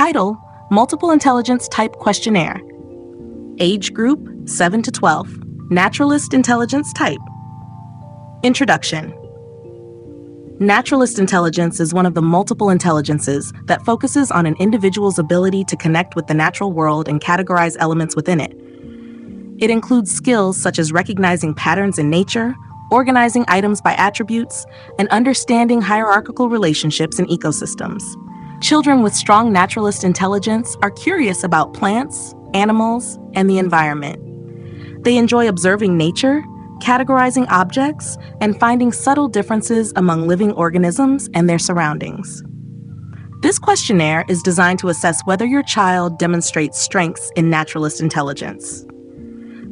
Title: Multiple Intelligence Type Questionnaire. Age group: 7 to 12. Naturalist Intelligence Type. Introduction. Naturalist intelligence is one of the multiple intelligences that focuses on an individual's ability to connect with the natural world and categorize elements within it. It includes skills such as recognizing patterns in nature, organizing items by attributes, and understanding hierarchical relationships in ecosystems. Children with strong naturalist intelligence are curious about plants, animals, and the environment. They enjoy observing nature, categorizing objects, and finding subtle differences among living organisms and their surroundings. This questionnaire is designed to assess whether your child demonstrates strengths in naturalist intelligence.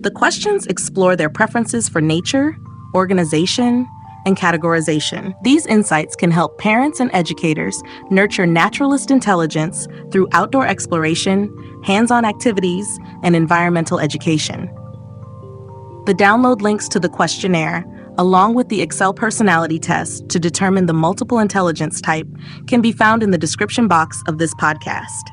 The questions explore their preferences for nature, organization, and categorization. These insights can help parents and educators nurture naturalist intelligence through outdoor exploration, hands-on activities, and environmental education. The download links to the questionnaire, along with the Excel personality test to determine the multiple intelligence type, can be found in the description box of this podcast.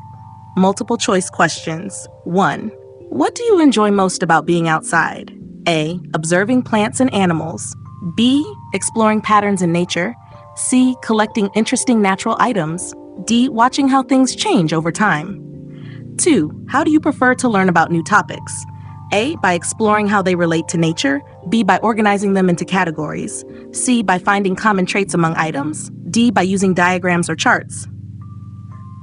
Multiple choice questions. 1. What do you enjoy most about being outside? A. Observing plants and animals. B. Exploring patterns in nature. C. Collecting interesting natural items. D. Watching how things change over time. 2. How do you prefer to learn about new topics? A. By exploring how they relate to nature. B. By organizing them into categories. C. By finding common traits among items. D. By using diagrams or charts.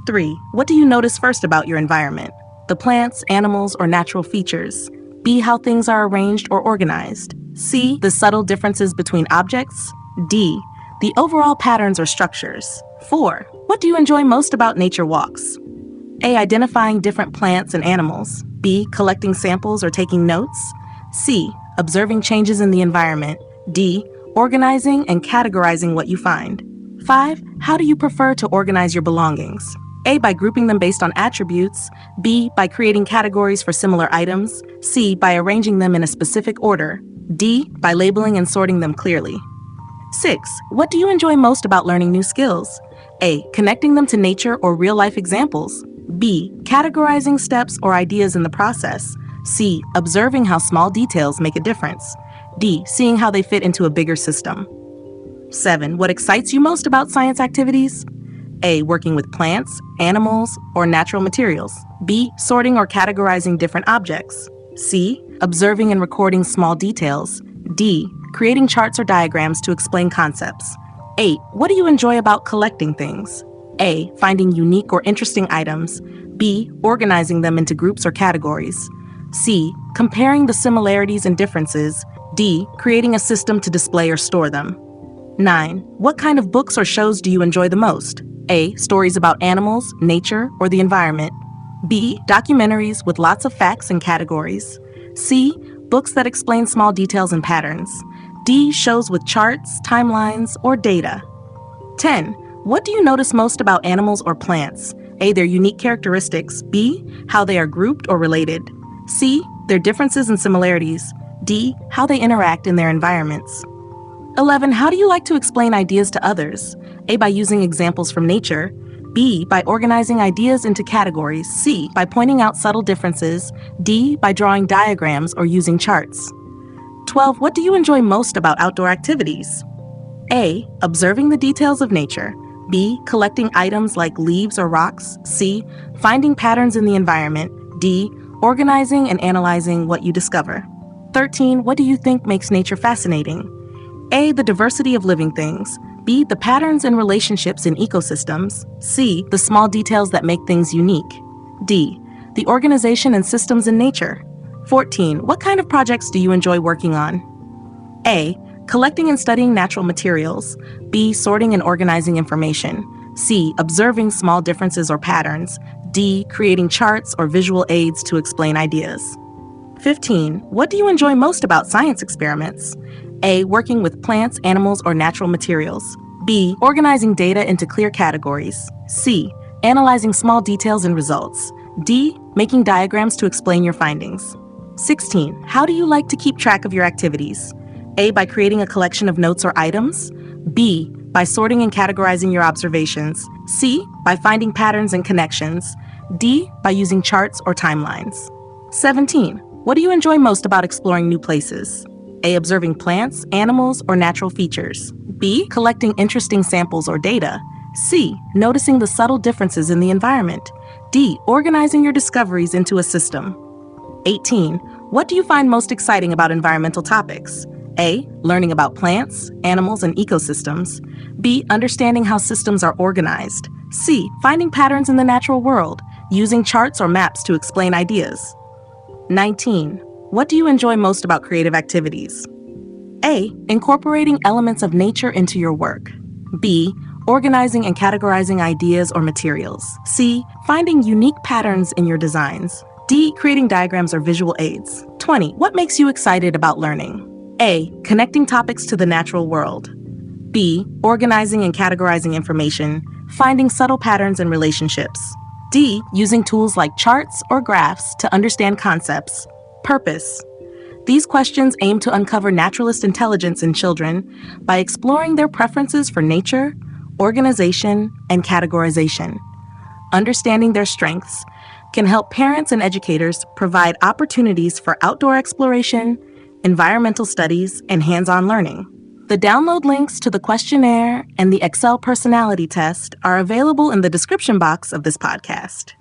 3. What do you notice first about your environment? The plants, animals, or natural features. B. How things are arranged or organized. C. The subtle differences between objects. D. The overall patterns or structures. 4. What do you enjoy most about nature walks? A. Identifying different plants and animals. B. Collecting samples or taking notes. C. Observing changes in the environment. D. Organizing and categorizing what you find. 5. How do you prefer to organize your belongings? A. By grouping them based on attributes. B. By creating categories for similar items. C. By arranging them in a specific order. D. By labeling and sorting them clearly. 6. What do you enjoy most about learning new skills? A. Connecting them to nature or real-life examples. B. Categorizing steps or ideas in the process. C. Observing how small details make a difference. D. Seeing how they fit into a bigger system. 7. What excites you most about science activities? A. Working with plants, animals, or natural materials. B. Sorting or categorizing different objects. C. Observing and recording small details. D. Creating charts or diagrams to explain concepts. 8. What do you enjoy about collecting things? A. Finding unique or interesting items. B. Organizing them into groups or categories. C. Comparing the similarities and differences. D. Creating a system to display or store them. 9. What kind of books or shows do you enjoy the most? A. Stories about animals, nature, or the environment. B. Documentaries with lots of facts and categories. C. Books that explain small details and patterns. D. Shows with charts, timelines, or data. 10. What do you notice most about animals or plants? A. Their unique characteristics. B. How they are grouped or related. C. Their differences and similarities. D. How they interact in their environments. 11. How do you like to explain ideas to others? A. By using examples from nature. B. By organizing ideas into categories. C. By pointing out subtle differences. D. By drawing diagrams or using charts. 12. What do you enjoy most about outdoor activities? A. Observing the details of nature. B. Collecting items like leaves or rocks. C. Finding patterns in the environment. D. Organizing and analyzing what you discover. 13. What do you think makes nature fascinating? A. The diversity of living things. B. The patterns and relationships in ecosystems. C. The small details that make things unique. D. The organization and systems in nature. 14. What kind of projects do you enjoy working on? A. Collecting and studying natural materials. B. Sorting and organizing information. C. Observing small differences or patterns. D. Creating charts or visual aids to explain ideas. 15. What do you enjoy most about science experiments? A. Working with plants, animals, or natural materials. B. Organizing data into clear categories. C. Analyzing small details and results. D. Making diagrams to explain your findings. 16. How do you like to keep track of your activities? A. By creating a collection of notes or items. B. by sorting and categorizing your observations. C, by finding patterns and connections. D, by using charts or timelines. 17. What do you enjoy most about exploring new places? A, observing plants, animals, or natural features. B, collecting interesting samples or data. C, noticing the subtle differences in the environment. D, organizing your discoveries into a system. 18. What do you find most exciting about environmental topics? A, learning about plants, animals, and ecosystems. B, understanding how systems are organized. C, finding patterns in the natural world, using charts or maps to explain ideas. 19. What do you enjoy most about creative activities? A, incorporating elements of nature into your work. B, organizing and categorizing ideas or materials. C, finding unique patterns in your designs. D, creating diagrams or visual aids. 20. What makes you excited about learning? A, connecting topics to the natural world. B, organizing and categorizing information, finding subtle patterns and relationships. D, using tools like charts or graphs to understand concepts. Purpose. These questions aim to uncover naturalist intelligence in children by exploring their preferences for nature, organization, and categorization. Understanding their strengths can help parents and educators provide opportunities for outdoor exploration, environmental studies, and hands-on learning. The download links to the questionnaire and the Excel personality test are available in the description box of this podcast.